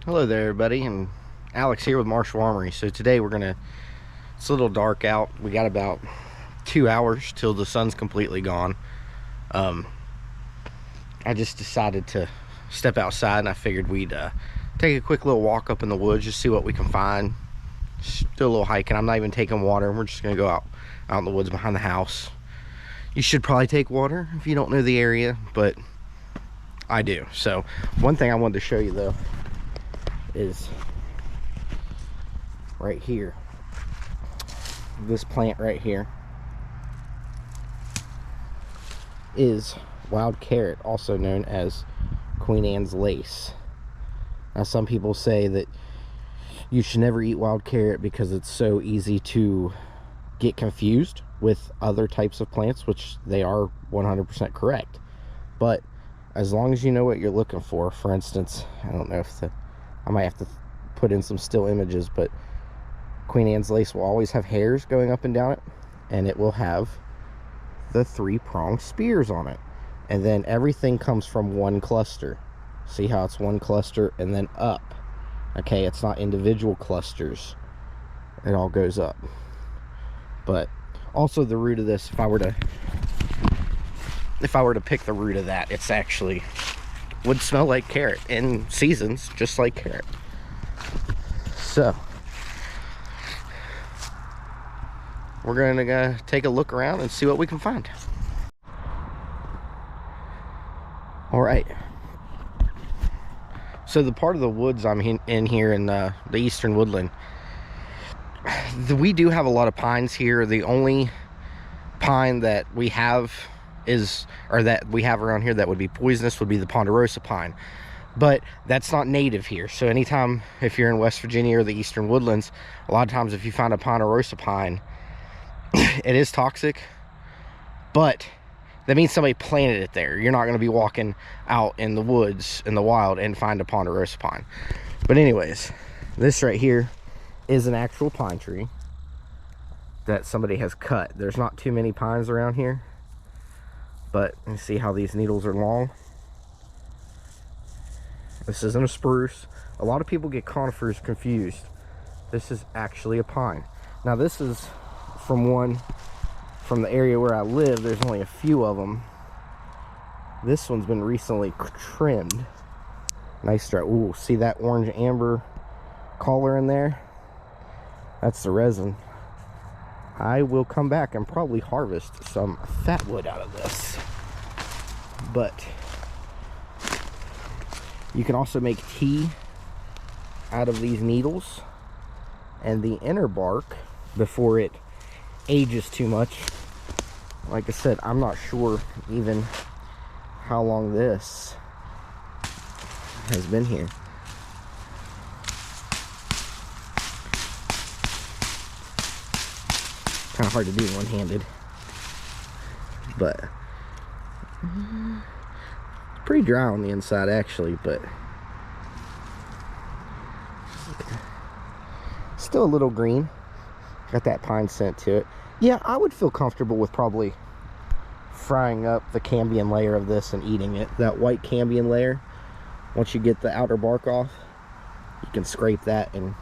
Hello there everybody, and Alex here with Marshall Armory. So today it's a little dark out. We got about 2 hours till the sun's completely gone. I just decided to step outside, and I figured we'd take a quick little walk up in the woods, just see what we can find. Just do a little hiking. I'm not even taking water. We're just gonna go out in the woods behind the house. You should probably take water if you don't know the area, but I do. So one thing I wanted to show you though is right here. This plant right here is wild carrot, also known as Queen Anne's lace. Now some people say that you should never eat wild carrot because it's so easy to get confused with other types of plants, which they are 100% correct. But as long as you know what you're looking for instance, I don't know if I might have to put in some still images, but Queen Anne's lace will always have hairs going up and down it, and it will have the 3-pronged spears on it, and then everything comes from one cluster. See how it's one cluster and then up? Okay, it's not individual clusters, it all goes up. But also the root of this, if I were to pick the root of that, it's actually would smell like carrot in seasons, just like carrot. So we're gonna go take a look around and see what we can find. All right, so the part of the woods I'm in here in the eastern woodland, we do have a lot of pines here. The only pine that we have around here that would be poisonous would be the ponderosa pine, but that's not native here. So anytime, if you're in West Virginia or the eastern woodlands, a lot of times if you find a ponderosa pine, it is toxic, but that means somebody planted it there. You're not going to be walking out in the woods in the wild and find a ponderosa pine. But anyways, this right here is an actual pine tree that somebody has cut. There's not too many pines around here, but you see how these needles are long. This isn't a spruce. A lot of people get conifers confused. This is actually a pine. Now this is from the area where I live. There's only a few of them. This one's been recently trimmed. Nice dry. Ooh, see that orange amber collar in there? That's the resin. I will come back and probably harvest some fat wood out of this. But you can also make tea out of these needles, and the inner bark, before it ages too much. Like I said, I'm not sure even how long this has been here. Kind of hard to do one-handed, but pretty dry on the inside actually, but still a little green. Got that pine scent to it. Yeah, I would feel comfortable with probably frying up the cambium layer of this and eating it. That white cambium layer, once you get the outer bark off, you can scrape that and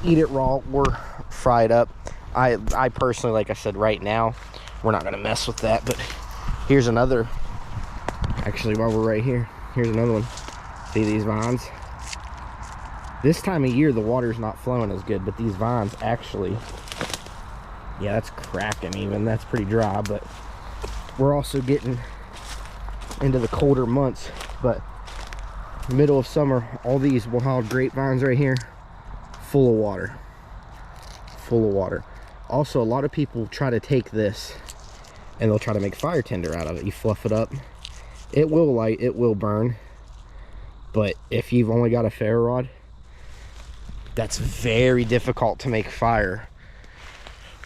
eat it raw or fry it up. I personally, like I said, right now we're not gonna mess with that. But here's another, actually while we're right here, here's another one. See these vines? This time of year the water's not flowing as good, but these vines actually, yeah, that's cracking even. That's pretty dry, but we're also getting into the colder months. But middle of summer, all these wild grapevines right here, full of water. Full of water. Also, a lot of people try to take this and they'll try to make fire tinder out of it. You fluff it up, it will light, it will burn, but if you've only got a ferro rod, that's very difficult to make fire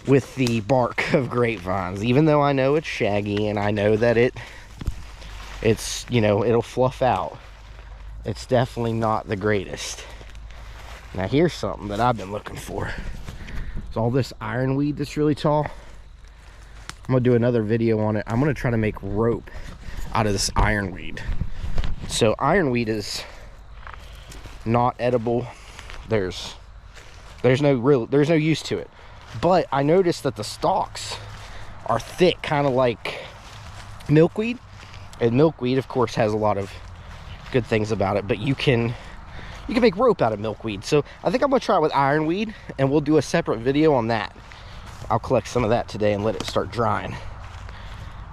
with the bark of grapevines. Even though I know it's shaggy and I know that it's, you know, it'll fluff out, it's definitely not the greatest. Now here's something that I've been looking for. It's all this ironweed that's really tall. I'm gonna do another video on it. I'm gonna try to make rope out of this ironweed. So ironweed is not edible. There's no use to it. But I noticed that the stalks are thick, kind of like milkweed. And milkweed, of course, has a lot of good things about it, but you can make rope out of milkweed. So I think I'm gonna try it with ironweed, and we'll do a separate video on that. I'll collect some of that today and let it start drying.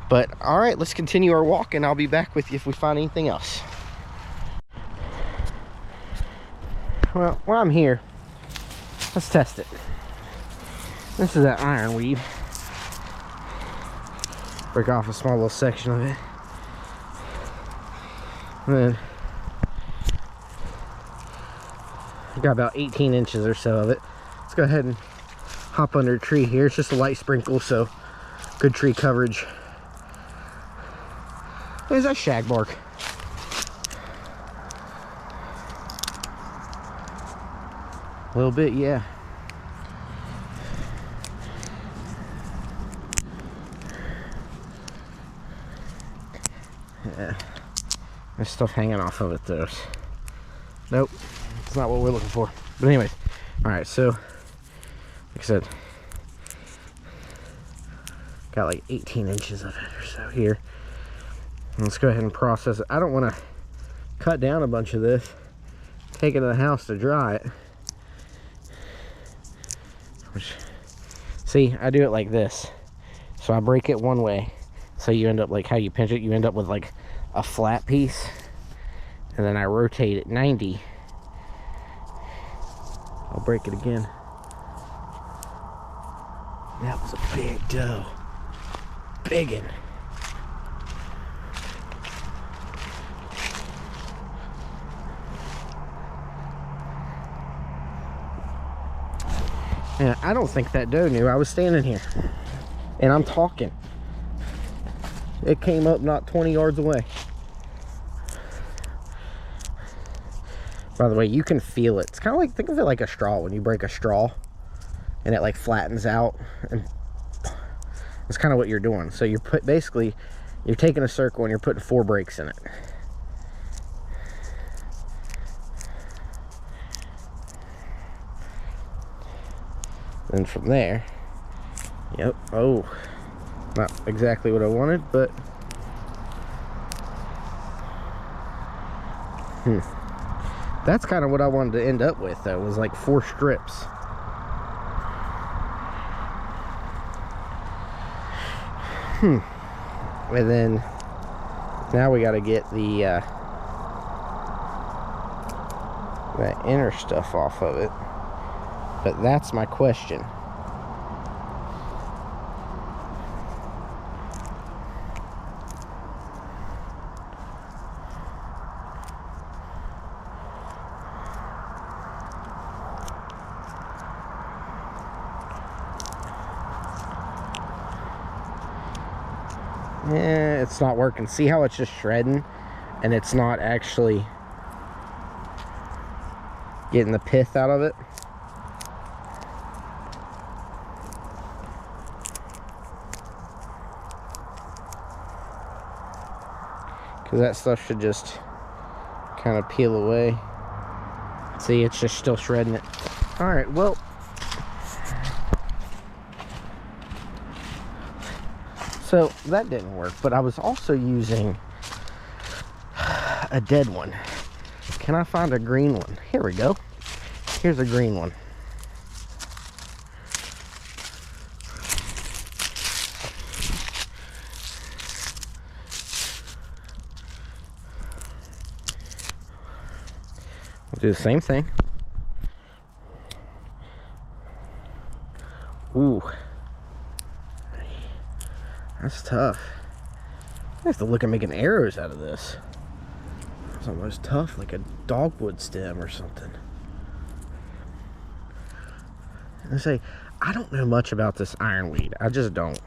But all right, let's continue our walk, and I'll be back with you if we find anything else. Well, while I'm here, let's test it. This is that ironweed. Break off a small little section of it. And then I got about 18 inches or so of it. Let's go ahead and hop under a tree here. It's just a light sprinkle, so good tree coverage. There's that shagbark. A little bit, yeah. Yeah. There's stuff hanging off of it though. Nope, it's not what we're looking for. But anyways, all right, so like I said, got like 18 inches of it or so here. Let's go ahead and process it. I don't want to cut down a bunch of this, take it to the house to dry it. Which, see, I do it like this. So I break it one way, so you end up like how you pinch it, you end up with like a flat piece, and then I rotate it 90. I'll break it again. That was a big doe. Biggin'. And I don't think that doe knew I was standing here. And I'm talking. It came up not 20 yards away. By the way, you can feel it. It's kind of like, think of it like a straw. When you break a straw and it like flattens out, and it's kind of what you're doing. So you're basically you're taking a circle and you're putting 4 breaks in it. Then from there, yep, oh, not exactly what I wanted, but that's kind of what I wanted to end up with though, was like 4 strips. And then now we got to get the that inner stuff off of it. But that's my question. Yeah, it's not working. See how it's just shredding and it's not actually getting the pith out of it? Because that stuff should just kind of peel away. See, it's just still shredding it. All right, well, so that didn't work, but I was also using a dead one. Can I find a green one? Here we go. Here's a green one. We'll do the same thing. Ooh. That's tough. I have to look at making arrows out of this. It's almost tough, like a dogwood stem or something. I say, I don't know much about this ironweed. I just don't.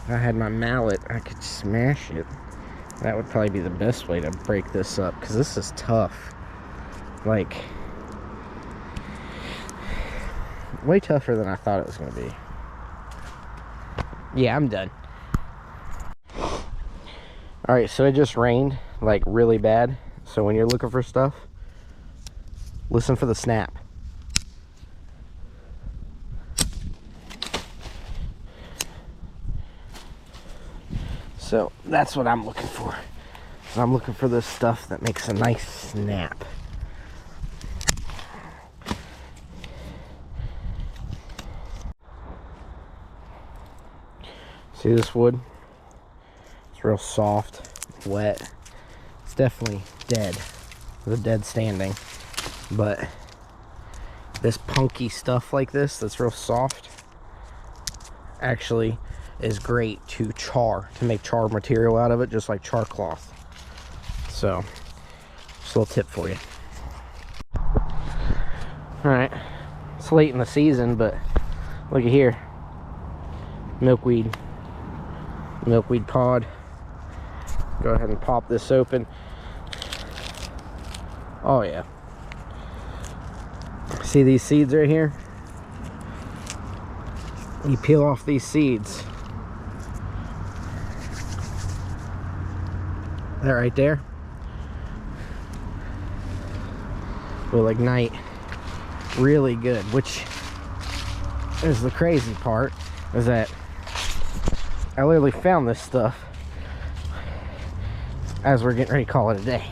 If I had my mallet, I could smash it. That would probably be the best way to break this up, because this is tough. Like, way tougher than I thought it was going to be. Yeah, I'm done. Alright, so it just rained, like, really bad. So when you're looking for stuff, listen for the snap. So that's what I'm looking for. So I'm looking for this stuff that makes a nice snap. See this wood? It's real soft, wet. It's definitely dead. The dead standing. But this punky stuff like this that's real soft actually is great to char, to make char material out of it, just like char cloth. So, just a little tip for you. Alright, it's late in the season, but look at here. Milkweed pod. Go ahead and pop this open. Oh yeah. See these seeds right here? You peel off these seeds. That right there will ignite really good, which is the crazy part, is that I literally found this stuff as we're getting ready to call it a day.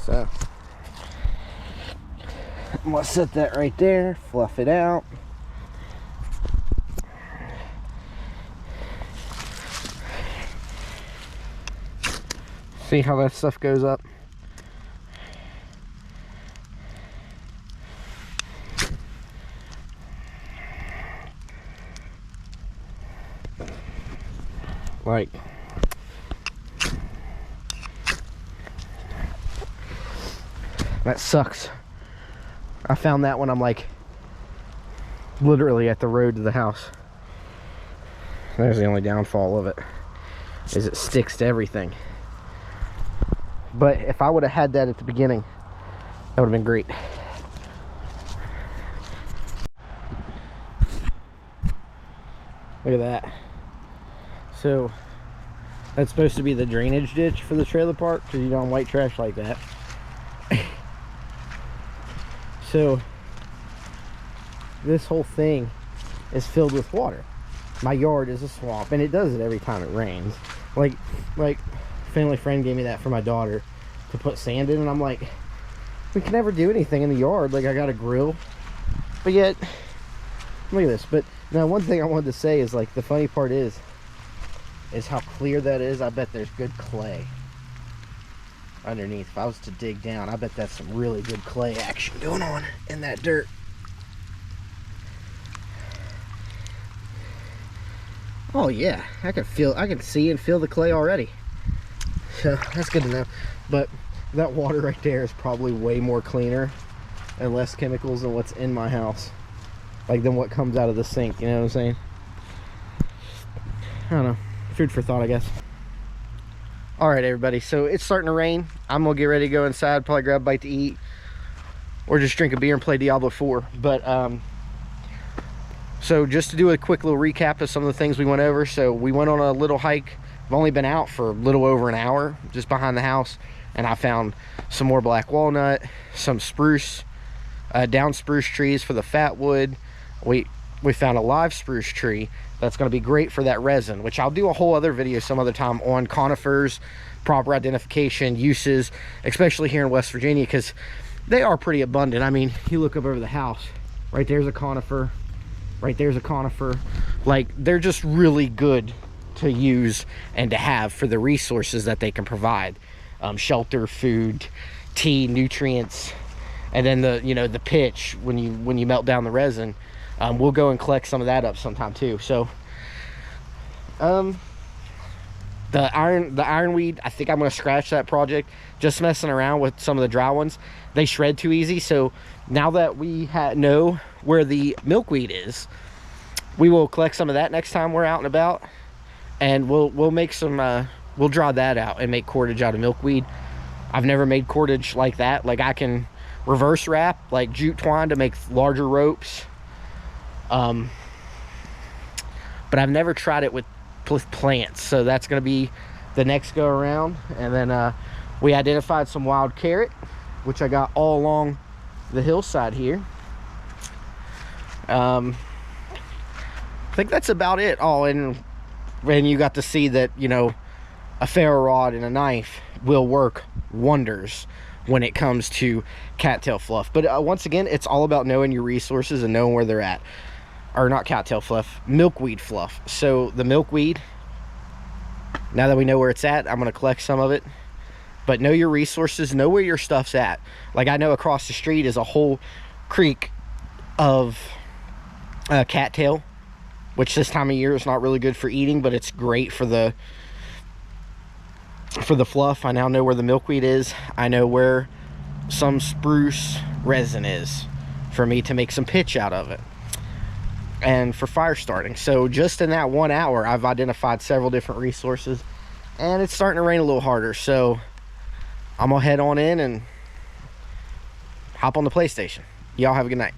So I'm gonna set that right there, fluff it out. See how that stuff goes up? Like, that sucks. I found that when I'm like literally at the road to the house. There's the only downfall of it, is it sticks to everything. But if I would have had that at the beginning, that would have been great. Look at that. So that's supposed to be the drainage ditch for the trailer park, because you don't white trash like that. So this whole thing is filled with water. My yard is a swamp, and it does it every time it rains. Like family friend gave me that for my daughter to put sand in, and I'm like, we can never do anything in the yard. Like, I got a grill, but yet look at this. But now one thing I wanted to say is, like, the funny part is how clear that is. I bet there's good clay underneath. If I was to dig down, I bet that's some really good clay action going on in that dirt. Oh yeah, I can see and feel the clay already. So that's good to know. But that water right there is probably way more cleaner and less chemicals than what's in my house, like than what comes out of the sink. You know what I'm saying? I don't know, food for thought, I guess. All right, everybody, so it's starting to rain. I'm gonna get ready to go inside, probably grab a bite to eat, or just drink a beer and play Diablo 4. But so just to do a quick little recap of some of the things we went over. So we went on a little hike. I've only been out for a little over an hour, just behind the house, and I found some more black walnut, some spruce, down spruce trees for the fat wood. We found a live spruce tree that's going to be great for that resin, which I'll do a whole other video some other time on conifers, proper identification, uses, especially here in West Virginia, because they are pretty abundant. I mean, you look up over the house, right there's a conifer, right there's a conifer. Like, they're just really good to use and to have for the resources that they can provide. Shelter, food, tea, nutrients, and then the pitch when you melt down the resin. we'll go and collect some of that up sometime too. So the ironweed, I think I'm going to scratch that project. Just messing around with some of the dry ones, they shred too easy. So now that we know where the milkweed is, we will collect some of that next time we're out and about, and we'll make some we'll draw that out and make cordage out of milkweed. I've never made cordage like that. Like, I can reverse wrap like jute twine to make larger ropes, but I've never tried it with plants. So that's going to be the next go around. And then we identified some wild carrot, which I got all along the hillside here. I think that's about it. Oh, and you got to see that, you know, a ferro rod and a knife will work wonders when it comes to cattail fluff. But once again, it's all about knowing your resources and knowing where they're at. Or not cattail fluff, milkweed fluff. So the milkweed, now that we know where it's at, I'm going to collect some of it. But know your resources, know where your stuff's at. Like, I know across the street is a whole creek of cattail, which this time of year is not really good for eating, but it's great for the fluff. I now know where the milkweed is. I know where some spruce resin is for me to make some pitch out of it and for fire starting. So just in that 1 hour, I've identified several different resources, and it's starting to rain a little harder. So I'm gonna head on in and hop on the PlayStation. Y'all have a good night.